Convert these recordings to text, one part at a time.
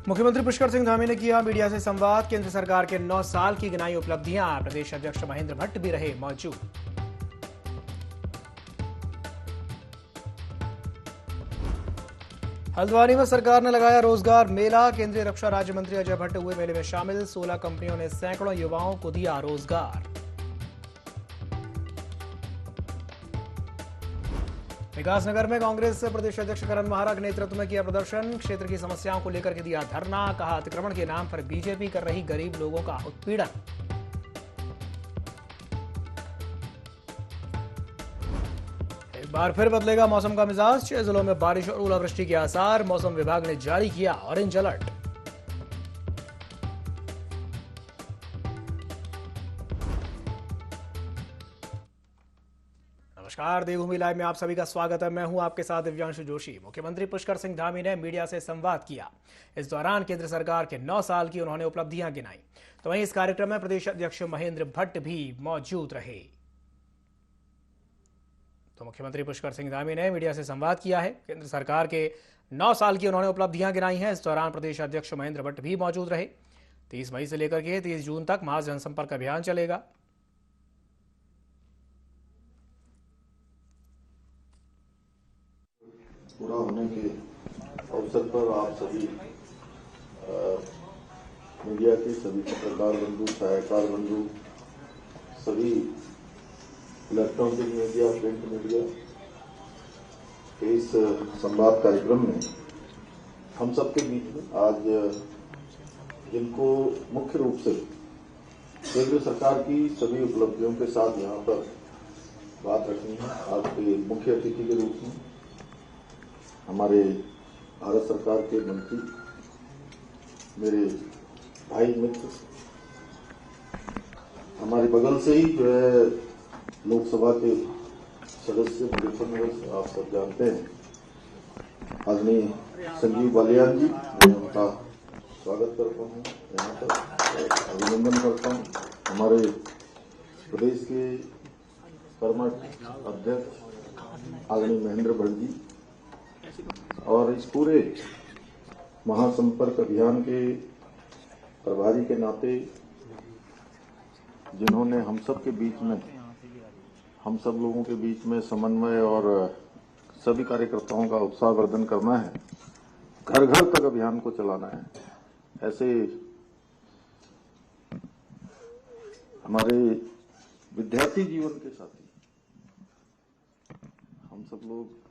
मुख्यमंत्री पुष्कर सिंह धामी ने किया मीडिया से संवाद। केंद्र सरकार के 9 साल की गिनाई उपलब्धियां। प्रदेश अध्यक्ष महेंद्र भट्ट भी रहे मौजूद। हल्द्वानी में सरकार ने लगाया रोजगार मेला। केंद्रीय रक्षा राज्य मंत्री अजय भट्ट हुए मेले में शामिल। 16 कंपनियों ने सैकड़ों युवाओं को दिया रोजगार। विकासनगर में कांग्रेस प्रदेश अध्यक्ष करण माहरा के नेतृत्व में किया प्रदर्शन। क्षेत्र की समस्याओं को लेकर के दिया धरना। कहा, अतिक्रमण के नाम पर बीजेपी कर रही गरीब लोगों का उत्पीड़न। एक बार फिर बदलेगा मौसम का मिजाज। 6 जिलों में बारिश और ओलावृष्टि के आसार। मौसम विभाग ने जारी किया ऑरेंज अलर्ट। नमस्कार, देवभूमि लाइव में आप सभी का स्वागत है। मैं हूं आपके साथ दिव्यांशु जोशी। मुख्यमंत्री पुष्कर सिंह धामी ने मीडिया से संवाद किया। इस दौरान केंद्र सरकार के 9 साल की उन्होंने उपलब्धियां गिनाई। तो वहीं इस कार्यक्रम में प्रदेश अध्यक्ष महेंद्र भट्ट भी मौजूद रहे। तो मुख्यमंत्री पुष्कर सिंह धामी ने मीडिया से संवाद किया है। केंद्र सरकार के 9 साल की उन्होंने उपलब्धियां गिनाई हैं। इस दौरान प्रदेश अध्यक्ष महेंद्र भट्ट भी मौजूद रहे। 30 मई से लेकर के 30 जून तक मास जनसंपर्क अभियान चलेगा। पूरा होने के अवसर पर आप सभी मीडिया के सभी पत्रकार बंधु, सहायकार बंधु, सभी इलेक्ट्रॉनिक मीडिया, प्रिंट मीडिया के इस संवाद कार्यक्रम में हम सबके बीच में आज जिनको मुख्य रूप से केंद्र सरकार की सभी उपलब्धियों के साथ यहाँ पर बात रखनी है, आज के मुख्य अतिथि के रूप में हमारे भारत सरकार के मंत्री, मेरे भाई मित्र, हमारे बगल से ही जो है लोकसभा के सदस्य मुजफ्फरनगर, आप सब जानते हैं, आदरणीय संजीव बालियान जी, मैं उनका स्वागत करता हूँ, यहाँ पर अभिनंदन करता हूँ। हमारे प्रदेश के कर्मठ अध्यक्ष आदरणीय महेंद्र भट्ट जी और इस पूरे महासंपर्क अभियान के प्रभारी के नाते जिन्होंने हम सब के बीच में, हम सब लोगों के बीच में समन्वय और सभी कार्यकर्ताओं का उत्साहवर्धन करना है, घर घर तक अभियान को चलाना है, ऐसे हमारे विद्यार्थी जीवन के साथी हम सब लोग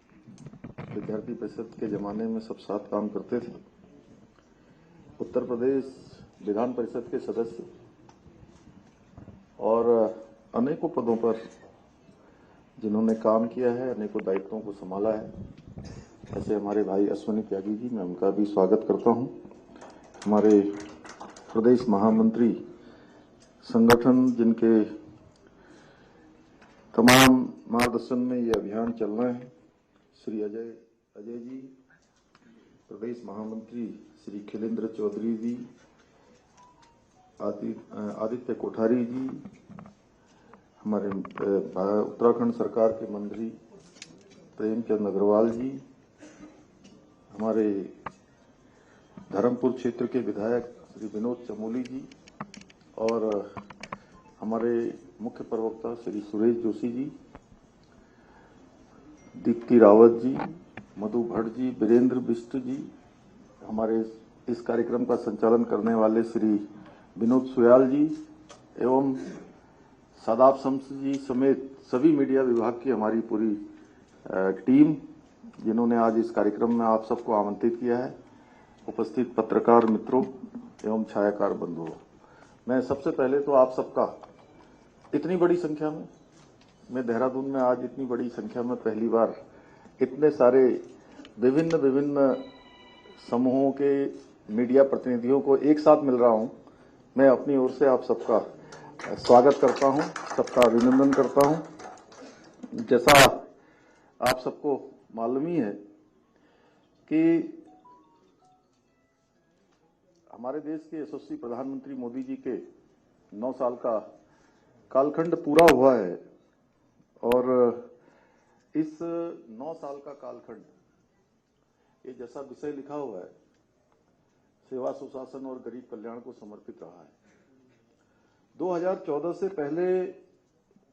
विद्यार्थी परिषद के जमाने में सब साथ काम करते थे। उत्तर प्रदेश विधान परिषद के सदस्य और अनेकों पदों पर जिन्होंने काम किया है, अनेकों दायित्वों को संभाला है, ऐसे हमारे भाई अश्विनी त्यागी जी, मैं उनका भी स्वागत करता हूं। हमारे प्रदेश महामंत्री संगठन, जिनके तमाम मार्गदर्शन में ये अभियान चलना है, श्री अजय जी, प्रदेश महामंत्री श्री खिलेंद्र चौधरी जी, आदित्य कोठारी जी, हमारे उत्तराखंड सरकार के मंत्री प्रेमचंद अग्रवाल जी, हमारे धर्मपुर क्षेत्र के विधायक श्री विनोद चमोली जी और हमारे मुख्य प्रवक्ता श्री सुरेश जोशी जी, दीप्ति रावत जी, मधु भट्ट जी, वीरेंद्र बिष्ट जी, हमारे इस कार्यक्रम का संचालन करने वाले श्री विनोद सुयाल जी एवं सादाब शम्स जी समेत सभी मीडिया विभाग की हमारी पूरी टीम, जिन्होंने आज इस कार्यक्रम में आप सबको आमंत्रित किया है, उपस्थित पत्रकार मित्रों एवं छायाकार बंधुओं, मैं सबसे पहले तो आप सबका इतनी बड़ी संख्या में, मैं देहरादून में आज इतनी बड़ी संख्या में पहली बार इतने सारे विभिन्न समूहों के मीडिया प्रतिनिधियों को एक साथ मिल रहा हूं, मैं अपनी ओर से आप सबका स्वागत करता हूं, सबका अभिनंदन करता हूं। जैसा आप सबको मालूम ही है कि हमारे देश के यशस्वी प्रधानमंत्री मोदी जी के 9 साल का कालखंड पूरा हुआ है और इस 9 साल का कालखंड, ये जैसा विषय लिखा हुआ है, सेवा सुशासन और गरीब कल्याण को समर्पित रहा है। 2014 से पहले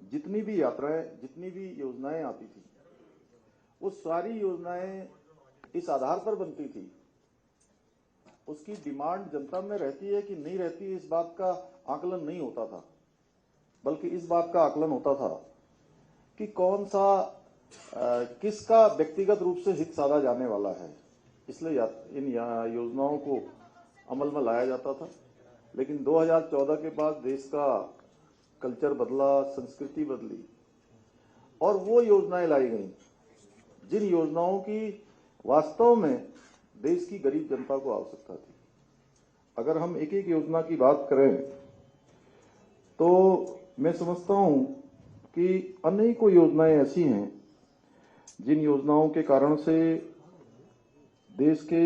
जितनी भी यात्राएं, जितनी भी योजनाएं आती थी, वो सारी योजनाएं इस आधार पर बनती थी, उसकी डिमांड जनता में रहती है कि नहीं रहती, इस बात का आकलन नहीं होता था, बल्कि इस बात का आकलन होता था कि कौन सा किसका व्यक्तिगत रूप से हित साधा जाने वाला है। इसलिए इन योजनाओं को अमल में लाया जाता था। लेकिन 2014 के बाद देश का कल्चर बदला, संस्कृति बदली और वो योजनाएं लाई गई जिन योजनाओं की वास्तव में देश की गरीब जनता को आवश्यकता थी। अगर हम एक एक योजना की बात करें तो मैं समझता हूं कि अनेकों योजनाएं ऐसी हैं जिन योजनाओं के कारण से देश के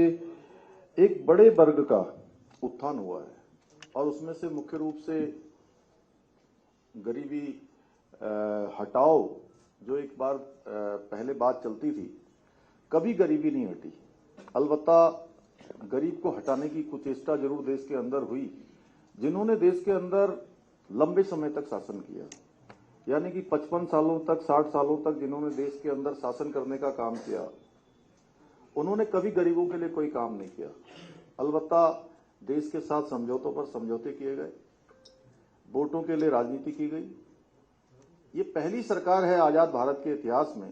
एक बड़े वर्ग का उत्थान हुआ है, और उसमें से मुख्य रूप से गरीबी हटाओ, जो एक बार पहले बात चलती थी, कभी गरीबी नहीं हटी। अलबत्ता गरीब को हटाने की कुचेष्टा जरूर देश के अंदर हुई। जिन्होंने देश के अंदर लंबे समय तक शासन किया, यानी कि 55 सालों तक, 60 सालों तक जिन्होंने देश के अंदर शासन करने का काम किया, उन्होंने कभी गरीबों के लिए कोई काम नहीं किया। अलबत्ता देश के साथ समझौतों पर समझौते किए गए, वोटों के लिए राजनीति की गई। ये पहली सरकार है आजाद भारत के इतिहास में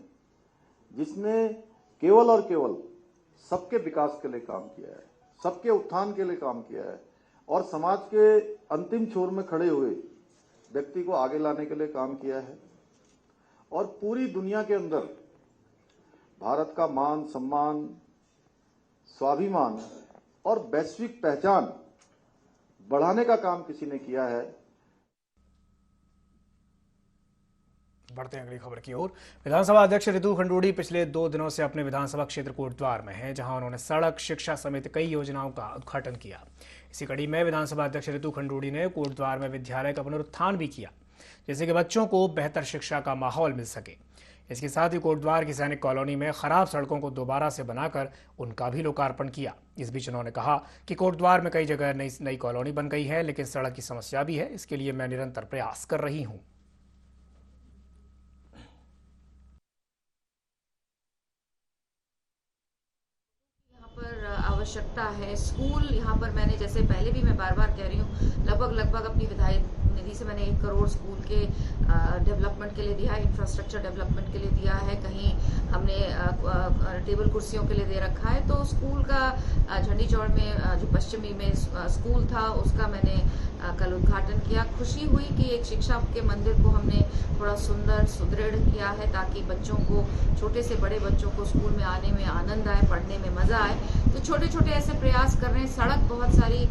जिसने केवल और केवल सबके विकास के लिए काम किया है, सबके उत्थान के लिए काम किया है, और समाज के अंतिम छोर में खड़े हुए व्यक्ति को आगे लाने के लिए काम किया है। और पूरी दुनिया के अंदर भारत का मान, सम्मान, स्वाभिमान और वैश्विक पहचान बढ़ाने का काम किसी ने किया है। बढ़ते हैं अगली खबर की ओर। विधानसभा अध्यक्ष रितु खंडूड़ी पिछले 2 दिनों से अपने विधानसभा क्षेत्र कोटद्वार में हैं, जहां उन्होंने सड़क, शिक्षा समेत कई योजनाओं का उद्घाटन किया। इसी कड़ी में विधानसभा अध्यक्ष रितु खंडूड़ी ने कोटद्वार में विद्यालय का पुनरुत्थान भी किया, जिससे कि बच्चों को बेहतर शिक्षा का माहौल मिल सके। इसके साथ ही कोटद्वार की सैनिक कॉलोनी में खराब सड़कों को दोबारा से बनाकर उनका भी लोकार्पण किया। इस बीच उन्होंने कहा कि कोटद्वार में कई जगह नई कॉलोनी बन गई है, लेकिन सड़क की समस्या भी है। इसके लिए मैं निरंतर प्रयास कर रही हूँ। आवश्यकता है स्कूल यहाँ पर, मैंने जैसे पहले भी मैं बार बार कह रही हूँ, लगभग अपनी विधायक निधि से मैंने 1 करोड़ स्कूल के डेवलपमेंट के लिए दिया है, इंफ्रास्ट्रक्चर डेवलपमेंट के लिए दिया है, कहीं हमने टेबल कुर्सियों के लिए दे रखा है। तो स्कूल का झंडी चौड़ में जो पश्चिमी में स्कूल था उसका मैंने कल उद्घाटन किया। खुशी हुई कि एक शिक्षा के मंदिर को हमने थोड़ा सुंदर सुदृढ़ किया है, ताकि बच्चों को, छोटे से बड़े बच्चों को स्कूल में आने में आनंद आए, पढ़ने में मजा आए। तो छोटे छोटे ऐसे प्रयास कर रहे हैं। सड़क बहुत सारी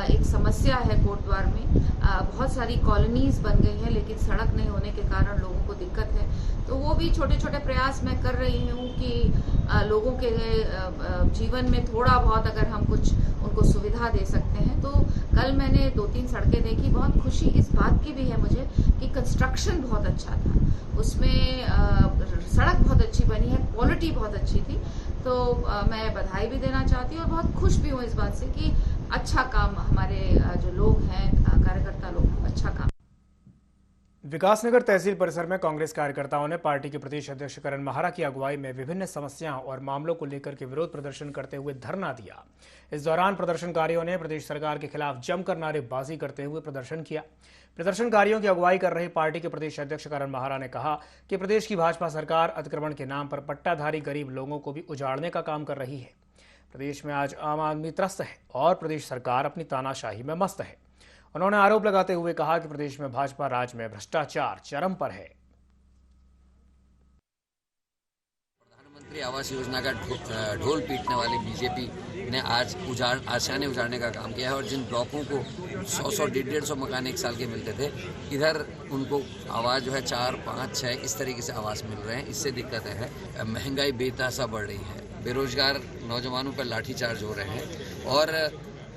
एक समस्या है कोटद्वार में, बहुत सारी कॉलोनीज बन गई हैं, लेकिन सड़क नहीं होने के कारण लोगों को दिक्कत है। तो वो भी छोटे छोटे प्रयास मैं कर रही हूँ कि लोगों के जीवन में थोड़ा बहुत अगर हम कुछ उनको सुविधा दे सकते हैं। तो कल मैंने 2-3 सड़कें देखी। बहुत खुशी इस बात की भी है मुझे कि कंस्ट्रक्शन बहुत अच्छा था, उसमें सड़क बहुत अच्छी बनी है, क्वालिटी बहुत अच्छी थी। तो मैं बधाई भी देना चाहती हूँ और बहुत खुश भी हूँ इस बात से कि अच्छा काम हमारे जो लोग हैं, कार्यकर्ता लोग, अच्छा काम। विकासनगर तहसील परिसर में कांग्रेस कार्यकर्ताओं ने पार्टी के प्रदेश अध्यक्ष करण माहरा की अगुवाई में विभिन्न समस्याओं और मामलों को लेकर के विरोध प्रदर्शन करते हुए धरना दिया। इस दौरान प्रदर्शनकारियों ने प्रदेश सरकार के खिलाफ जमकर नारेबाजी करते हुए प्रदर्शन किया। प्रदर्शनकारियों की अगुवाई कर रहे पार्टी के प्रदेश अध्यक्ष करण माहरा ने कहा कि प्रदेश की भाजपा सरकार अतिक्रमण के नाम पर पट्टाधारी गरीब लोगों को भी उजाड़ने का काम कर रही है। प्रदेश में आज आम आदमी त्रस्त है और प्रदेश सरकार अपनी तानाशाही में मस्त है। उन्होंने आरोप लगाते हुए कहा कि प्रदेश में भाजपा राज में भ्रष्टाचार चरम पर है। प्रधानमंत्री आवास योजना का ढोल पीटने वाली बीजेपी ने आज आशियाने उजाड़ने का काम किया है, और जिन ब्लॉकों को 100, 150 मकान एक साल के मिलते थे, इधर उनको आवास जो है 4, 5, 6 इस तरीके से आवास मिल रहे हैं। इससे दिक्कतें हैं। महंगाई बेतहाशा बढ़ रही है, बेरोजगार नौजवानों पर लाठीचार्ज हो रहे हैं, और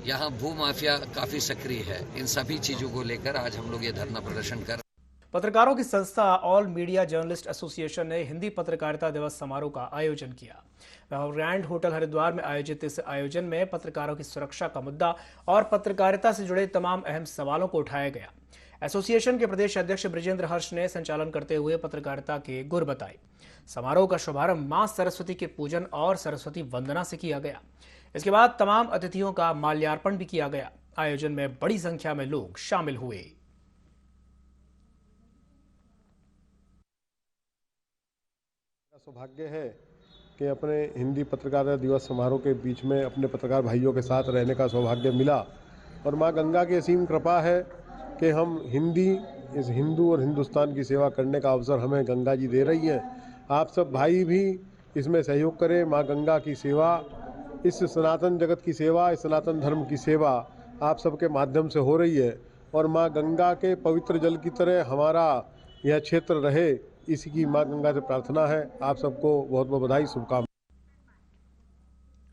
यहाँ भू माफिया काफी सक्रिय है। इन सभी चीजों को लेकर आज हम लोग ये धरना प्रदर्शन कर पत्रकारों की संस्था ऑल मीडिया जर्नलिस्ट एसोसिएशन ने हिंदी पत्रकारिता दिवस समारोह का आयोजन किया। ग्रैंड होटल हरिद्वार में आयोजित इस आयोजन में पत्रकारों की सुरक्षा का मुद्दा और पत्रकारिता से जुड़े तमाम अहम सवालों को उठाया गया। एसोसिएशन के प्रदेश अध्यक्ष बृजेंद्र हर्ष ने संचालन करते हुए पत्रकारिता के गुर बताए। समारोह का शुभारंभ मां सरस्वती के पूजन और सरस्वती वंदना से किया गया। इसके बाद तमाम अतिथियों का माल्यार्पण भी किया गया। आयोजन में बड़ी संख्या में लोग शामिल हुए। सौभाग्य है कि अपने हिंदी पत्रकारिता दिवस समारोह के बीच में अपने पत्रकार भाइयों के साथ रहने का सौभाग्य मिला और मां गंगा की असीम कृपा है कि हम इस हिंदू और हिंदुस्तान की सेवा करने का अवसर हमें गंगा जी दे रही हैं। आप सब भाई भी इसमें सहयोग करें। मां गंगा की सेवा, इस सनातन जगत की सेवा, इस सनातन धर्म की सेवा आप सबके माध्यम से हो रही है और मां गंगा के पवित्र जल की तरह हमारा यह क्षेत्र रहे, इसी की मां गंगा से प्रार्थना है। आप सबको बहुत बहुत बधाई, शुभकामनाएं।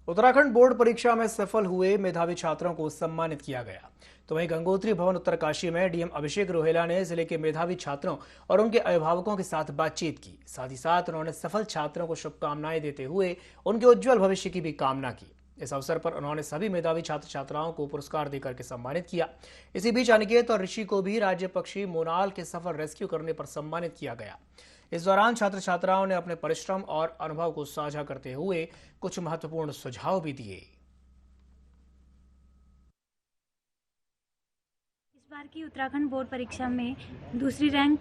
उत्तराखंड बोर्ड परीक्षा में सफल हुए मेधावी छात्रों को सम्मानित किया गया। तो वहीं गंगोत्री भवन उत्तरकाशी में डीएम अभिषेक रोहेला ने जिले के मेधावी छात्रों और उनके अभिभावकों के साथ बातचीत की। साथ ही साथ उन्होंने सफल छात्रों को शुभकामनाएं देते हुए उनके उज्जवल भविष्य की भी कामना की। इस अवसर पर उन्होंने सभी मेधावी छात्र छात्राओं को पुरस्कार देकर के सम्मानित किया। इसी बीच अनिकेत और ऋषि को भी राज्य पक्षी मोनाल के सफल रेस्क्यू करने पर सम्मानित किया गया। इस दौरान छात्र छात्राओं ने अपने परिश्रम और अनुभव को साझा करते हुए कुछ महत्वपूर्ण सुझाव भी दिए। इस बार की उत्तराखंड बोर्ड परीक्षा में दूसरी रैंक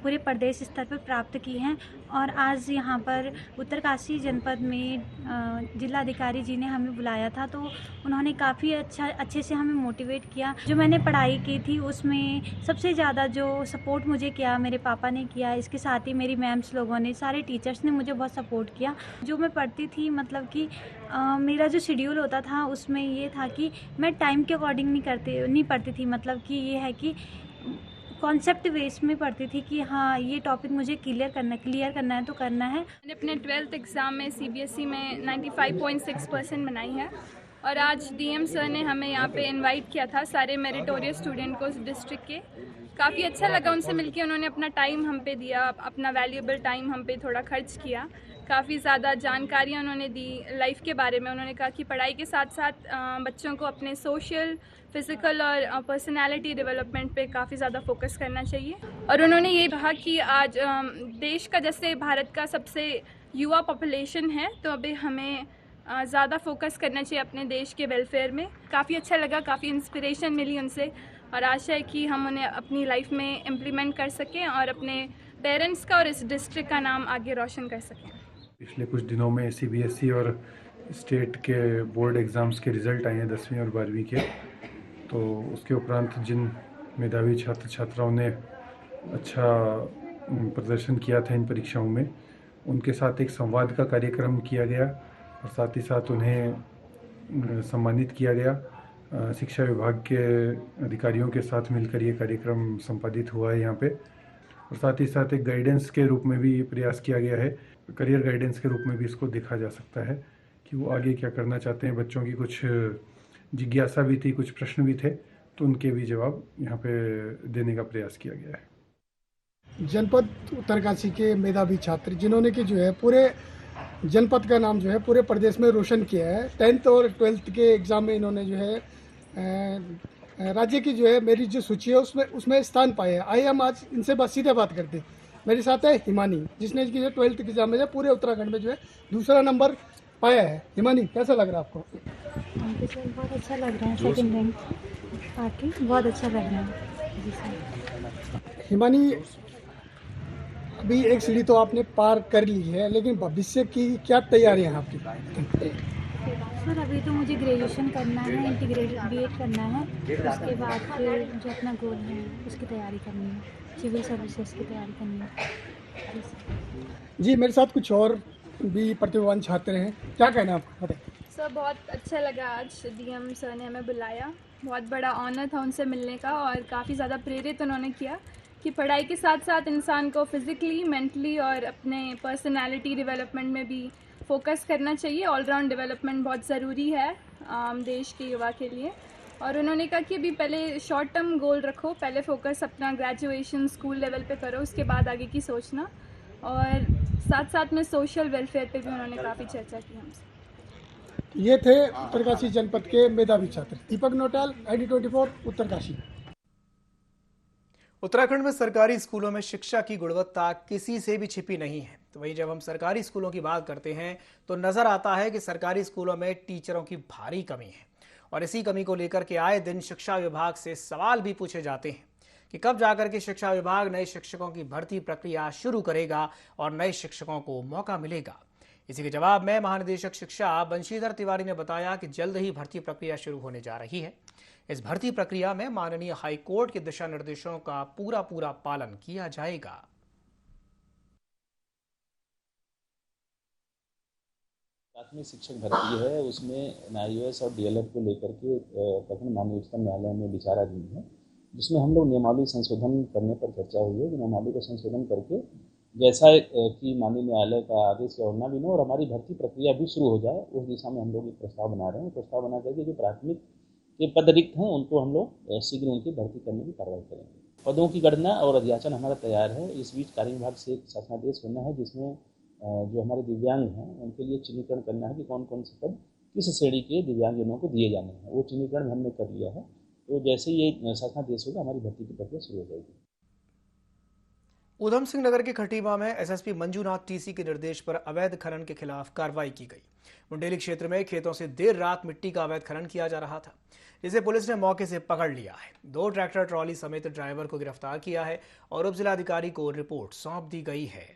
पूरे प्रदेश स्तर पर प्राप्त की है और आज यहाँ पर उत्तरकाशी जनपद में जिलाधिकारी जी ने हमें बुलाया था, तो उन्होंने काफ़ी अच्छे से हमें मोटिवेट किया। जो मैंने पढ़ाई की थी उसमें सबसे ज़्यादा जो सपोर्ट मुझे किया मेरे पापा ने किया, इसके साथ ही मेरी मैम्स लोगों ने, सारे टीचर्स ने मुझे बहुत सपोर्ट किया। जो मैं पढ़ती थी, मतलब कि मेरा जो शेड्यूल होता था उसमें ये था कि मैं टाइम के अकॉर्डिंग नहीं पढ़ती थी। मतलब कि ये है कि कॉन्सेप्ट बेस में पढ़ती थी कि हाँ ये टॉपिक मुझे क्लियर करना है तो करना है। मैंने अपने 12th एग्ज़ाम में CBSE में 95.6% बनाई है और आज डीएम सर ने हमें यहाँ पे इनवाइट किया था सारे मेरिटोरियस स्टूडेंट को डिस्ट्रिक्ट के। काफ़ी अच्छा लगा उनसे मिलके। उन्होंने अपना टाइम हम पे दिया, अपना वैल्यूएबल टाइम हम पे थोड़ा खर्च किया। काफ़ी ज़्यादा जानकारियाँ उन्होंने दी लाइफ के बारे में। उन्होंने कहा कि पढ़ाई के साथ साथ बच्चों को अपने सोशल, फिज़िकल और पर्सनालिटी डेवलपमेंट पे काफ़ी ज़्यादा फोकस करना चाहिए। और उन्होंने ये कहा कि आज देश का, जैसे भारत का सबसे युवा पॉपुलेशन है, तो अभी हमें ज़्यादा फोकस करना चाहिए अपने देश के वेलफेयर में। काफ़ी अच्छा लगा, काफ़ी इंस्पिरेशन मिली उनसे और आशा है कि हम उन्हें अपनी लाइफ में इम्प्लीमेंट कर सकें और अपने पेरेंट्स का और इस डिस्ट्रिक्ट का नाम आगे रोशन कर सकें। पिछले कुछ दिनों में CBSE और स्टेट के बोर्ड एग्ज़ाम्स के रिज़ल्ट आए हैं 10वीं और 12वीं के। तो उसके उपरांत जिन मेधावी छात्र छात्राओं ने अच्छा प्रदर्शन किया था इन परीक्षाओं में, उनके साथ एक संवाद का कार्यक्रम किया गया और साथ ही साथ उन्हें सम्मानित किया गया। शिक्षा विभाग के अधिकारियों के साथ मिलकर ये कार्यक्रम संपादित हुआ है यहाँ पे। और साथ ही साथ एक गाइडेंस के रूप में भी प्रयास किया गया है, करियर गाइडेंस के रूप में भी इसको देखा जा सकता है कि वो आगे क्या करना चाहते हैं। बच्चों की कुछ जिज्ञासा भी थी, कुछ प्रश्न भी थे, तो उनके भी जवाब यहाँ पे देने का प्रयास किया गया है। जनपद उत्तरकाशी के मेधावी छात्र जिन्होंने कि जो है पूरे जनपद का नाम जो है पूरे प्रदेश में रोशन किया है। 10th और 12th के एग्ज़ाम में इन्होंने जो है राज्य की जो है मेरी जो सूची है उसमें स्थान पाए हैं। आइए हम आज इनसे सीधे बात करते हैं। मेरे साथ है हिमानी, जिसने कि 12th के एग्ज़ाम में पूरे उत्तराखंड में जो है दूसरा नंबर पाया है। हिमानी, कैसा लग रहा है आपको? बहुत अच्छा लग रहा है, सेकंड रैंक पाके बहुत अच्छा लग रहा है जी सर। हिमानी, अभी एक सीढ़ी तो आपने पार कर ली है, लेकिन भविष्य की क्या तैयारियां हैं आपकी? सर अभी तो मुझे ग्रेजुएशन करना है, इंटीग्रेटेड BEd करना है। उसके बाद फिर जो अपना गोल है उसकी तैयारी करनी है, सिविल सर्विसेज की तैयारी करनी है जी। मेरे साथ कुछ और भी प्रतिभावान छात्र हैं, क्या कहना है आपको? बताइए सर। बहुत अच्छा लगा आज डीएम सर ने हमें बुलाया, बहुत बड़ा ऑनर था उनसे मिलने का और काफ़ी ज़्यादा प्रेरित उन्होंने किया कि पढ़ाई के साथ साथ इंसान को फिज़िकली, मेंटली और अपने पर्सनालिटी डेवलपमेंट में भी फोकस करना चाहिए। ऑलराउंड डेवलपमेंट बहुत ज़रूरी है देश के युवा के लिए। और उन्होंने कहा कि अभी पहले शॉर्ट टर्म गोल रखो, पहले फोकस अपना ग्रेजुएशन स्कूल लेवल पे करो, उसके बाद आगे की सोचना। और साथ साथ में सोशल वेलफेयर पे भी उन्होंने काफ़ी चर्चा की हमसे। ये थे उत्तरकाशी जनपद के मेधावी छात्र। दीपक नोटाल, ID24, उत्तरकाशी। उत्तराखंड में सरकारी स्कूलों में शिक्षा की गुणवत्ता किसी से भी छिपी नहीं है। तो वहीं जब हम सरकारी स्कूलों की बात करते हैं तो नजर आता है कि सरकारी स्कूलों में टीचरों की भारी कमी है और इसी कमी को लेकर के आए दिन शिक्षा विभाग से सवाल भी पूछे जाते हैं कि कब जाकर के शिक्षा विभाग नए शिक्षकों की भर्ती प्रक्रिया शुरू करेगा और नए शिक्षकों को मौका मिलेगा। इसी के जवाब में महानिदेशक शिक्षा बंशीधर तिवारी ने बताया कि जल्द ही भर्ती प्रक्रिया शुरू होने जा रही है। इस भर्ती प्रक्रिया में माननीय हाई कोर्ट के दिशा निर्देशों का पूरा पालन किया जाएगा। प्राथमिक शिक्षक भर्ती है, उसमें NIOS और DLED को लेकर के उत्तराखंड माननीय उच्चतम न्यायालय में विचाराधीन है, जिसमें हम लोग नियमावली संशोधन करने पर चर्चा हुई है कि नियमावली को संशोधन करके जैसा कि माननीय न्यायालय का आदेश या ऑर्डिनरी हो और हमारी भर्ती प्रक्रिया भी शुरू हो जाए, उस दिशा में हम लोग एक प्रस्ताव बना रहे हैं। प्रस्ताव बना करके जो प्राथमिक के पद रिक्त हैं उनको हम लोग शीघ्र उनकी भर्ती करने की कार्रवाई करेंगे। पदों की गणना और अध्याचन हमारा तैयार है। इस बीच कार्य विभाग से एक शासनादेश होना है जिसमें जो हमारे दिव्यांग हैं उनके लिए चिन्हीकरण करना है कि कौन कौन से पद किस श्रेणी के दिव्यांगजनों को दिए जाने हैं। वो चिन्हीकरण हमने कर लिया है, तो जैसे ये शासनादेश होगा हमारी भर्ती की प्रक्रिया शुरू हो जाएगी। उधम सिंह नगर के खटीमा में SSP मंजूनाथ TC के निर्देश पर अवैध खनन के खिलाफ कार्रवाई की गई। मुंडेली क्षेत्र में खेतों से देर रात मिट्टी का अवैध खनन किया जा रहा था, जिसे पुलिस ने मौके से पकड़ लिया है। 2 ट्रैक्टर ट्रॉली समेत ड्राइवर को गिरफ्तार किया है और उप जिलाधिकारी को रिपोर्ट सौंप दी गई है।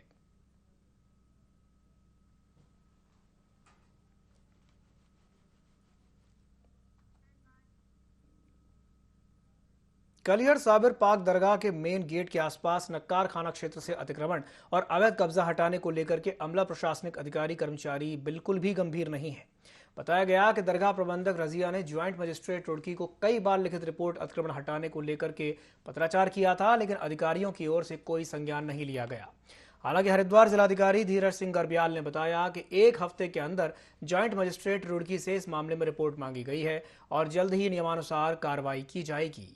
कलियर साबिर पाक दरगाह के मेन गेट के आसपास नक्कार खाना क्षेत्र से अतिक्रमण और अवैध कब्जा हटाने को लेकर के अमला प्रशासनिक अधिकारी कर्मचारी बिल्कुल भी गंभीर नहीं है। बताया गया कि दरगाह प्रबंधक रजिया ने ज्वाइंट मजिस्ट्रेट रुड़की को कई बार लिखित रिपोर्ट अतिक्रमण हटाने को लेकर के पत्राचार किया था, लेकिन अधिकारियों की ओर से कोई संज्ञान नहीं लिया गया। हालांकि हरिद्वार जिलाधिकारी धीरज सिंह गर्ब्याल ने बताया कि 1 हफ्ते के अंदर ज्वाइंट मजिस्ट्रेट रुड़की से इस मामले में रिपोर्ट मांगी गई है और जल्द ही नियमानुसार कार्रवाई की जाएगी।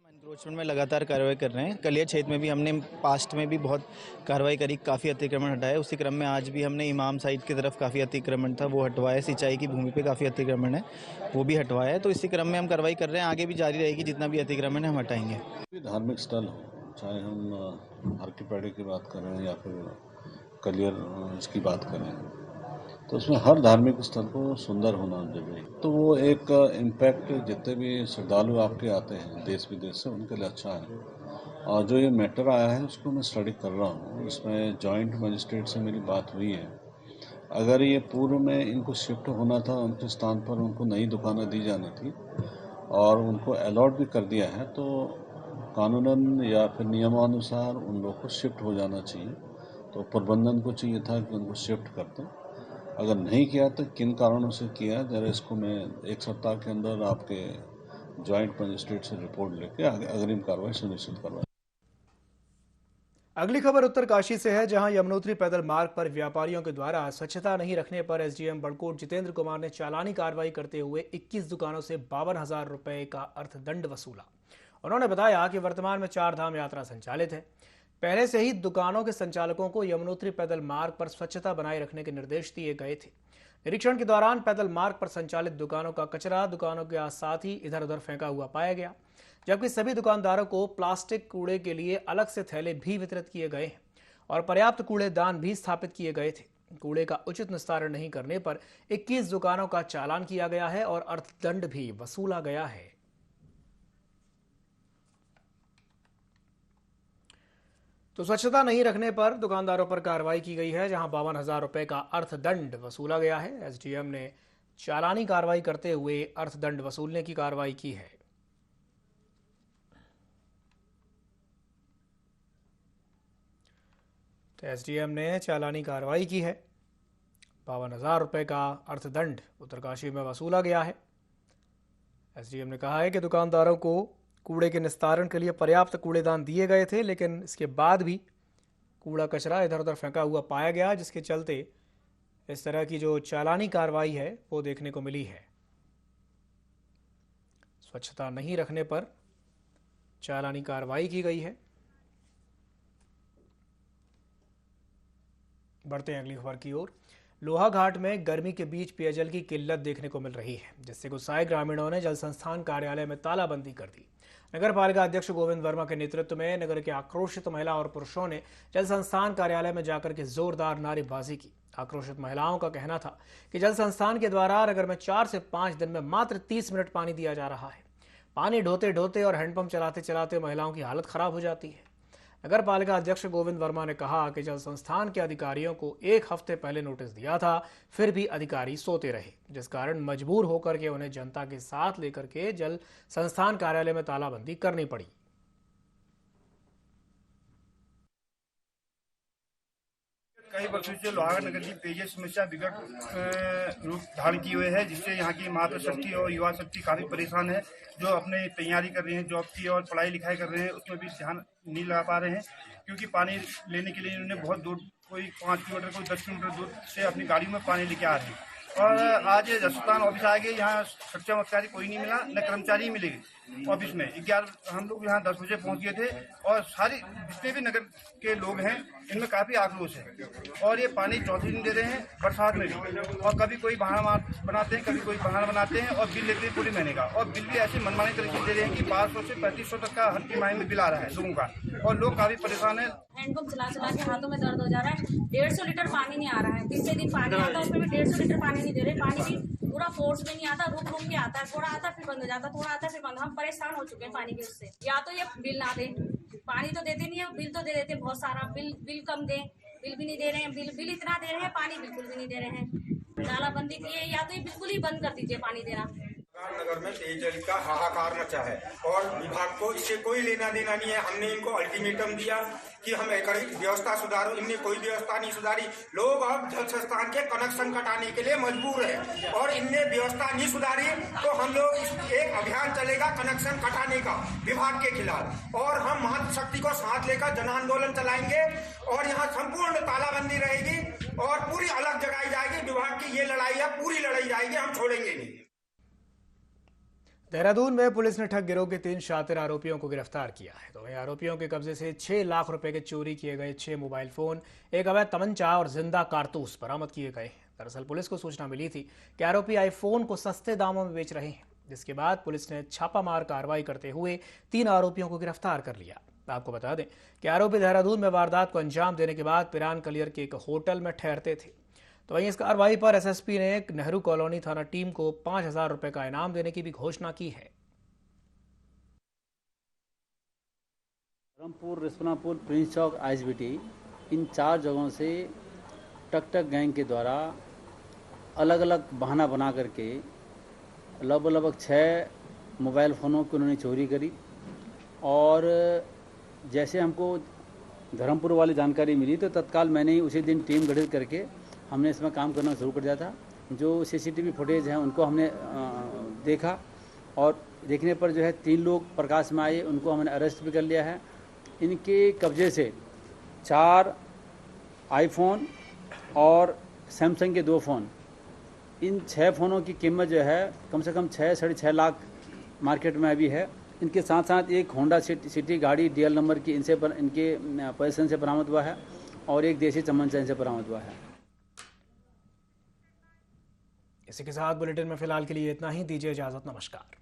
एनक्रोचमेंट में लगातार कार्रवाई कर रहे हैं। कलियर क्षेत्र में भी हमने पास्ट में भी बहुत कार्रवाई करी, काफ़ी अतिक्रमण हटाया। उसी क्रम में आज भी हमने इमाम साइड की तरफ काफ़ी अतिक्रमण था, वो हटवाया। सिंचाई की भूमि पे काफ़ी अतिक्रमण है, वो भी हटवाया है। तो इसी क्रम में हम कार्रवाई कर रहे हैं, आगे भी जारी रहेगी। जितना भी अतिक्रमण है हम हटाएंगे। धार्मिक स्थल हो, चाहे हम आर्किपेडी की बात करें या फिर कलियर इसकी बात करें, तो उसमें हर धार्मिक स्थल को सुंदर होना जरूरी। तो वो एक इम्पैक्ट जितने भी श्रद्धालु आपके आते हैं देश विदेश से, उनके लिए अच्छा है। और जो ये मैटर आया है उसको मैं स्टडी कर रहा हूँ। इसमें जॉइंट मजिस्ट्रेट से मेरी बात हुई है। अगर ये पूर्व में इनको शिफ्ट होना था, उनके स्थान पर उनको नई दुकानें दी जानी थी और उनको अलॉट भी कर दिया है, तो कानूनन या फिर नियमानुसार उन लोग को शिफ्ट हो जाना चाहिए। तो प्रबंधन को चाहिए था कि उनको शिफ्ट कर दें। अगर नहीं किया तो किन कारणों से किया, जरा इसको मैं 1 सप्ताह के अंदर आपके जॉइंट मजिस्ट्रेट से रिपोर्ट लेके अग्रिम कार्रवाई सुनिश्चित करवाएं। अगली खबर उत्तरकाशी से है, जहां यमुनोत्री पैदल मार्ग पर व्यापारियों के द्वारा स्वच्छता नहीं रखने पर SDM बड़कोट जितेंद्र कुमार ने चालानी कार्रवाई करते हुए 21 दुकानों से 52,000 रुपए का अर्थदंड वसूला। उन्होंने बताया कि वर्तमान में 4 धाम यात्रा संचालित है। पहले से ही दुकानों के संचालकों को यमुनोत्री पैदल मार्ग पर स्वच्छता बनाए रखने के निर्देश दिए गए थे। निरीक्षण के दौरान पैदल मार्ग पर संचालित दुकानों का कचरा दुकानों के साथ ही इधर उधर फेंका हुआ पाया गया, जबकि सभी दुकानदारों को प्लास्टिक कूड़े के लिए अलग से थैले भी वितरित किए गए हैं और पर्याप्त कूड़ेदान भी स्थापित किए गए थे। कूड़े का उचित निस्तारण नहीं करने पर 21 दुकानों का चालान किया गया है और अर्थदंड भी वसूला गया है। तो स्वच्छता नहीं रखने पर दुकानदारों पर कार्रवाई की गई है, जहां 52,000 रुपए का अर्थदंड वसूला गया है। SDM ने चालानी कार्रवाई करते हुए अर्थदंड वसूलने की कार्रवाई की है। तो SDM ने चालानी कार्रवाई की है। 52,000 रुपए का अर्थदंड उत्तरकाशी में वसूला गया है। SDM ने कहा है कि दुकानदारों को कूड़े के निस्तारण के लिए पर्याप्त कूड़ेदान दिए गए थे, लेकिन इसके बाद भी कूड़ा कचरा इधर उधर फेंका हुआ पाया गया, जिसके चलते इस तरह की जो चालानी कार्रवाई है वो देखने को मिली है। स्वच्छता नहीं रखने पर चालानी कार्रवाई की गई है। बढ़ते हैं अगली खबर की ओर। लोहाघाट में गर्मी के बीच पेयजल की किल्लत देखने को मिल रही है, जिससे गुस्साए ग्रामीणों ने जल संस्थान कार्यालय में तालाबंदी कर दी। नगर पालिका अध्यक्ष गोविंद वर्मा के नेतृत्व में नगर के आक्रोशित महिला और पुरुषों ने जल संस्थान कार्यालय में जाकर के जोरदार नारेबाजी की। आक्रोशित महिलाओं का कहना था कि जल संस्थान के द्वारा नगर में 4 से 5 दिन में मात्र 30 मिनट पानी दिया जा रहा है। पानी ढोते ढोते और हैंडपंप चलाते चलाते महिलाओं की हालत खराब हो जाती है। नगर पालिका अध्यक्ष गोविंद वर्मा ने कहा कि जल संस्थान के अधिकारियों को 1 हफ्ते पहले नोटिस दिया था, फिर भी अधिकारी सोते रहे, जिस कारण मजबूर होकर के उन्हें जनता के साथ लेकर के जल संस्थान कार्यालय में तालाबंदी करनी पड़ी। कई वर्षों से लोहाघाट नगर की पेयजल समस्या विकट रूप धारण की हुई है, जिससे यहाँ की मातृशक्ति और युवा शक्ति काफी परेशान है। जो अपने तैयारी कर रहे हैं जॉब की और पढ़ाई लिखाई कर रहे हैं, उसमें भी ध्यान नहीं लगा पा रहे हैं, क्योंकि पानी लेने के लिए इन्होंने बहुत दूर, कोई 5 किलोमीटर कोई 10 किलोमीटर दूर से अपनी गाड़ी में पानी लेके आ रहे हैं। और आज जलस्थान ऑफिस आ गए, यहाँ सच्चा अधिकारी कोई नहीं मिला, न कर्मचारी मिले ऑफिस में। 11 हम लोग यहाँ 10 बजे पहुँच गए थे और सारी जितने भी नगर के लोग हैं इनमें काफी आक्रोश है। और ये पानी चौथे दिन दे रहे हैं बरसात में भी, और कभी कोई बहाना बनाते हैं, कभी कोई बहाना बनाते हैं, और बिल लेते हैं पूरे महीने का। और बिल भी ऐसे मनमाने तरीके से दे रहे हैं कि 500 से 3500 तक का हर तिमाही में बिल आ रहा है लोगों का, और लोग काफी परेशान है। हैंडपंप चला चला के हाथों में दर्द हो जा रहा है। 150 लीटर पानी नहीं आ रहा है। तीसरे दिन पानी आता है, उसमें भी 150 लीटर पानी नहीं दे रहे। पानी भी पूरा फोर्स में नहीं आता, रुक रुक के आता है, थोड़ा आता फिर बंद हो जाता, थोड़ा आता फिर बंद। हम परेशान हो चुके हैं पानी के उससे। या तो ये बिल ना दे, पानी तो देते नहीं है, बिल तो दे देते बहुत सारा। बिल कम दे, बिल भी नहीं दे रहे हैं। बिल इतना दे रहे हैं, पानी बिल्कुल भी नहीं दे रहे हैं। तालाबंदी की है, या तो ये बिल्कुल ही बंद कर दीजिए पानी देना। नगर में पेयजल का हाहाकार मचा है और विभाग को इससे कोई लेना देना नहीं है। हमने इनको अल्टीमेटम दिया कि हम एक व्यवस्था सुधारो, इनने कोई व्यवस्था नहीं सुधारी। लोग अब जल संस्थान के कनेक्शन कटाने के लिए मजबूर है और इनने व्यवस्था नहीं सुधारी, तो हम लोग एक अभियान चलेगा कनेक्शन कटाने का विभाग के खिलाफ, और हम मातृशक्ति को साथ लेकर जन आंदोलन चलाएंगे और यहाँ संपूर्ण तालाबंदी रहेगी और पूरी अलग जगाई जाएगी। विभाग की ये लड़ाई है, पूरी लड़ाई जाएगी, हम छोड़ेंगे नहीं। देहरादून में पुलिस ने ठग गिरोह के 3 शातिर आरोपियों को गिरफ्तार किया है। तो वहीं आरोपियों के कब्जे से 6 लाख रुपए के चोरी किए गए 6 मोबाइल फोन, एक अवैध तमंचा और जिंदा कारतूस बरामद किए गए हैं। दरअसल पुलिस को सूचना मिली थी कि आरोपी आईफोन को सस्ते दामों में बेच रहे हैं, जिसके बाद पुलिस ने छापामार कार्रवाई करते हुए 3 आरोपियों को गिरफ्तार कर लिया। आपको बता दें कि आरोपी देहरादून में वारदात को अंजाम देने के बाद पिरान कलियर के एक होटल में ठहरते थे। तो वहीं इस कार्रवाई पर एसएसपी ने नेहरू कॉलोनी थाना टीम को 5000 रुपए का इनाम देने की भी घोषणा की है। धर्मपुर, रिस्पनापुर, प्रिंस चौक, आईएसबीटी, इन 4 जगहों से टक गैंग के द्वारा अलग अलग बहाना बना करके लगभग 6 मोबाइल फ़ोनों की उन्होंने चोरी करी। और जैसे हमको धर्मपुर वाली जानकारी मिली तो तत्काल मैंने ही उसी दिन टीम गठित करके हमने इसमें काम करना शुरू कर दिया था। जो सीसीटीवी फुटेज हैं उनको हमने देखा और देखने पर जो है 3 लोग प्रकाश में आए, उनको हमने अरेस्ट भी कर लिया है। इनके कब्जे से 4 आईफोन और सैमसंग के 2 फ़ोन, इन 6 फ़ोनों की कीमत जो है कम से कम 6 साढ़े 6 लाख मार्केट में अभी है। इनके साथ साथ एक होंडा सिटी गाड़ी DL नंबर की इनके पोजीशन से बरामद हुआ है और एक देसी चमचा इनसे बरामद हुआ है। इसी के साथ बुलेटिन में फिलहाल के लिए इतना ही। दीजिए इजाजत, नमस्कार।